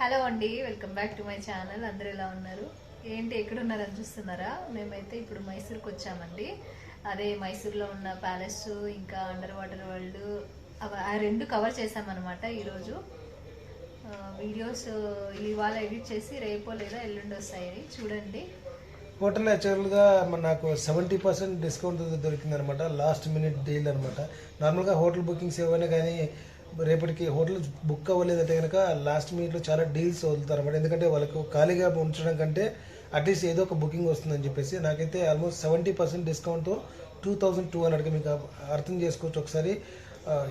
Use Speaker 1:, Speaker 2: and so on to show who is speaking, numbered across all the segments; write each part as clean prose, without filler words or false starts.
Speaker 1: Hello అండి, welcome back to my channel. అందరు ఎలా ఉన్నారు? ఏంటి ఎక్కడున్నారని చూస్తున్నారా? మేమైతే ఇప్పుడు మైసూర్కి వచ్చామండి. అదే మైసూర్లో ఉన్న ప్యాలెస్ ఇంకా అండర్ వాటర్ వరల్డ్ ఆ రెండు కవర్ చేసామన్నమాట. ఈరోజు వీడియోస్ ఇవాళ ఎడిట్ చేసి రేపో లేదా ఎల్లుండి వస్తాయి, చూడండి.
Speaker 2: హోటల్ యాక్చువల్గా నాకు 70% డిస్కౌంట్ దొరికింది అనమాట. లాస్ట్ మినిట్ డీల్ అనమాట. నార్మల్గా హోటల్ బుకింగ్స్ ఏమైనా కానీ రేపటికి హోటల్ బుక్ అవ్వలేదంటే కనుక లాస్ట్ మినిట్లో చాలా డీల్స్ వదులుతారు అనమాట. ఎందుకంటే వాళ్ళకు ఖాళీగా ఉంచడం కంటే అట్లీస్ట్ ఏదో ఒక బుకింగ్ వస్తుందని చెప్పేసి నాకైతే ఆల్మోస్ట్ 70% డిస్కౌంట్తో 2200కి మీకు అర్థం చేసుకోవచ్చు ఒకసారి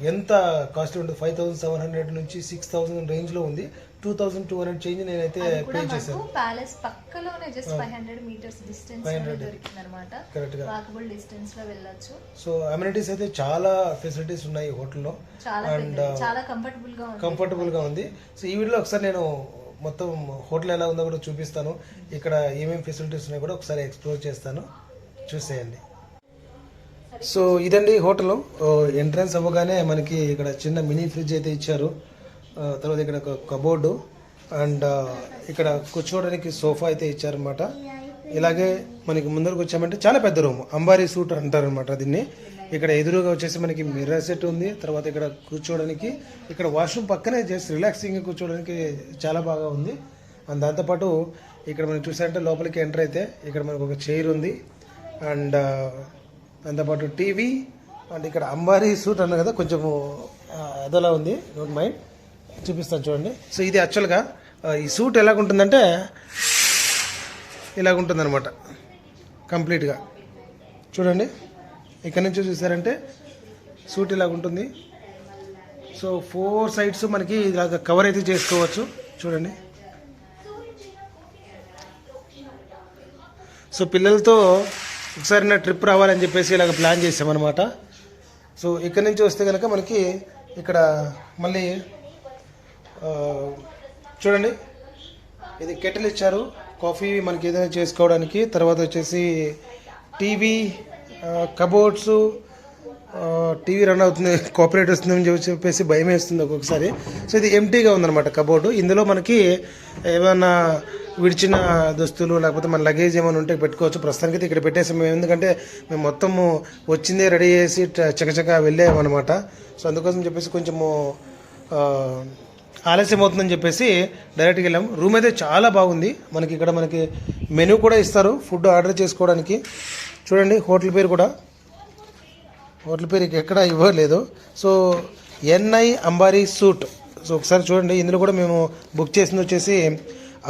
Speaker 2: ఎంత కాస్ట్ ఉంటుంది. 5700 నుంచి 6000 రేంజ్లో ఉంది. 2200 చేంజ్ నేనైతే పే చేశాను.
Speaker 1: ప్యాలెస్ పక్కలోనే జస్ట్ 500 మీటర్స్ డిస్టెన్స్ దొరికిందన్నమాట.
Speaker 2: కరెక్ట్గా
Speaker 1: వాకబుల్ డిస్టెన్స్ లో వెళ్ళొచ్చు.
Speaker 2: సో అమ్యూనిటీస్ అయితే చాలా ఫెసిలిటీస్ ఉన్నాయి హోటల్లో
Speaker 1: అండ్ చాలా కంఫర్టబుల్
Speaker 2: గా ఉంది. సో ఈ వీడియోలో ఒకసారి నేను మొత్తం హోటల్ ఎలా ఉందో కూడా చూపిస్తాను. ఇక్కడ ఏమేమి ఫెసిలిటీస్ ఉన్నాయో కూడా ఒకసారి ఎక్స్ప్లోర్ చేస్తాను, చూసేయండి. సో ఇదండి హోటల్. ఎంట్రన్స్ అవ్వగానే మనకి ఇక్కడ చిన్న మినీ ఫ్రిడ్జ్ అయితే ఇచ్చారు. తర్వాత ఇక్కడ ఒక కబోర్డు అండ్ ఇక్కడ కూర్చోవడానికి సోఫా అయితే ఇచ్చారనమాట. ఇలాగే మనకి ముందరకు వచ్చామంటే చాలా పెద్ద రూమ్, అంబారీ సూట్ అంటారనమాట దీన్ని. ఇక్కడ ఎదురుగా వచ్చేసి మనకి మిర్రర్ సెట్ ఉంది. తర్వాత ఇక్కడ కూర్చోవడానికి ఇక్కడ వాష్రూమ్ పక్కనే జస్ట్ రిలాక్సింగ్గా కూర్చోవడానికి చాలా బాగా ఉంది. అండ్ దాంతోపాటు ఇక్కడ మనం చూసారంటే లోపలికి ఎంటర్ అయితే ఇక్కడ మనకు ఒక చైర్ ఉంది అండ్ దాంతోపాటు టీవీ అండ్ ఇక్కడ అంబారీ సూట్ అన్న కదా, కొంచెము అదోలా ఉంది, డోంట్ మైండ్ చూపిస్తాను చూడండి. సో ఇది యాక్చువల్గా ఈ సూట్ ఎలాగుంటుందంటే ఇలాగుంటుందన్నమాట కంప్లీట్గా. చూడండి ఇక్కడ నుంచి చూసారంటే సూట్ ఇలాగుంటుంది. సో 4 సైడ్స్ మనకి ఇలాగ కవర్ అయితే చేసుకోవచ్చు. చూడండి. సో పిల్లలతో ఒకసారి నా ట్రిప్ రావాలని చెప్పేసి ఇలాగ ప్లాన్ చేసామన్నమాట. సో ఇక్కడ నుంచి వస్తే కనుక మనకి ఇక్కడ మళ్ళీ చూడండి ఇది కెటిల్ ఇచ్చారు, కాఫీ మనకి ఏదైనా చేసుకోవడానికి. తర్వాత వచ్చేసి టీవీ, కబోర్డ్స్, టీవీ రన్ అవుతుంది, కోఆపరేట్ వస్తుందని చెప్పేసి భయం వేస్తుంది ఒక్కొక్కసారి. సో ఇది ఎంటీగా ఉందన్నమాట కబోర్డు. ఇందులో మనకి ఏమైనా విడిచిన దుస్తులు లేకపోతే మన లగేజ్ ఏమైనా ఉంటే పెట్టుకోవచ్చు. ప్రస్తుతానికి అయితే ఇక్కడ పెట్టేసాం మేము, ఎందుకంటే మేము మొత్తము వచ్చిందే రెడీ చేసి చకచక వెళ్ళామన్నమాట. సో అందుకోసం చెప్పేసి కొంచెము ఆలస్యం అవుతుందని చెప్పేసి డైరెక్ట్గా వెళ్ళాం. రూమ్ అయితే చాలా బాగుంది. మనకి ఇక్కడ మనకి మెనూ కూడా ఇస్తారు ఫుడ్ ఆర్డర్ చేసుకోవడానికి. చూడండి హోటల్ పేరు కూడా, హోటల్ పేరు ఎక్కడ ఇవ్వలేదు. So NI Ambari suite. So ఒకసారి చూడండి, ఇందులో కూడా మేము బుక్ చేసింది వచ్చేసి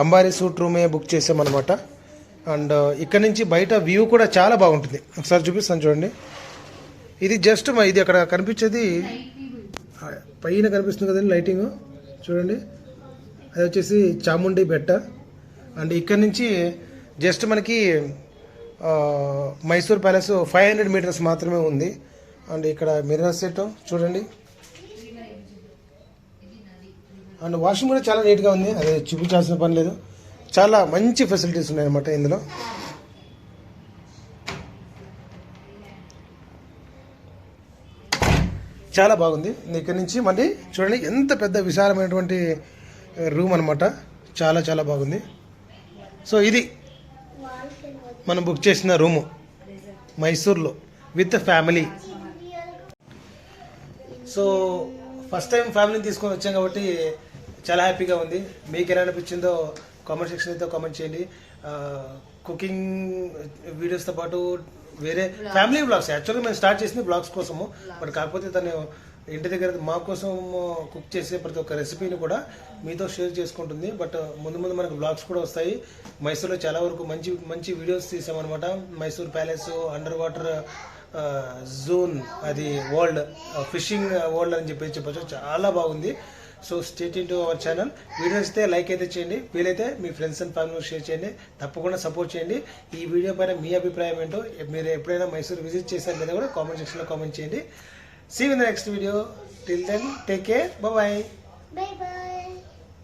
Speaker 2: అంబారీ సూట్ రూమే బుక్ చేసామన్నమాట. అండ్ ఇక్కడ నుంచి బయట వ్యూ కూడా చాలా బాగుంటుంది. ఒకసారి చూపిస్తాను చూడండి. ఇది జస్ట్ ఇది అక్కడ కనిపించేది పైన కనిపిస్తుంది కదండి లైటింగ్, చూడండి అది వచ్చేసి చాముండి బెట్ట. అండ్ ఇక్కడ నుంచి జస్ట్ మనకి మైసూర్ ప్యాలెస్ 500 మీటర్స్ మాత్రమే ఉంది. అండ్ ఇక్కడ మిర్రర్ సెట్ చూడండి. అండ్ వాష్రూమ్ కూడా చాలా నీట్గా ఉంది, అది చూపించాల్సిన పని లేదు. చాలా మంచి ఫెసిలిటీస్ ఉన్నాయన్నమాట ఇందులో. చాలా బాగుంది. ఇక్కడ నుంచి మళ్ళీ చూడండి ఎంత పెద్ద విశాలమైనటువంటి రూమ్ అనమాట. చాలా చాలా బాగుంది. సో ఇది మనం బుక్ చేసిన రూము మైసూర్లో with family. So first time ఫ్యామిలీని తీసుకొని వచ్చాం కాబట్టి చాలా హ్యాపీగా ఉంది. మీకు ఎలా అనిపించిందో కామెంట్ సెక్షన్ అయితే కామెంట్ చేయండి. కుకింగ్ వీడియోస్తో పాటు వేరే ఫ్యామిలీ బ్లాగ్స్, యాక్చువల్గా మేము స్టార్ట్ చేసింది బ్లాగ్స్ కోసము, బట్ కాకపోతే తను ఇంటి దగ్గర మా కోసం కుక్ చేసే ప్రతి ఒక్క రెసిపీని కూడా మీతో షేర్ చేసుకుంటుంది. బట్ ముందు ముందు మనకు బ్లాగ్స్ కూడా వస్తాయి. మైసూర్లో చాలా వరకు మంచి మంచి వీడియోస్ తీసామన్నమాట. Mysore palace, under water zone, అది వరల్డ్ ఫిషింగ్ వరల్డ్ అని చెప్పొచ్చు. చాలా బాగుంది. So stay tune to our channel. Videos అయితే లైక్ అయితే చేయండి, వీలైతే మీ ఫ్రెండ్స్ అండ్ ఫ్యామిలీకి షేర్ చేయండి. తప్పకుండా సపోర్ట్ చేయండి. ఈ వీడియో పైన మీ అభిప్రాయం ఏంటో, మీరు ఎప్పుడైనా మైసూర్ విజిట్ చేశారు లేదా కూడా కామెంట్ సెక్షన్లో కామెంట్ చేయండి. See you in the next video. Till then take care, bye by.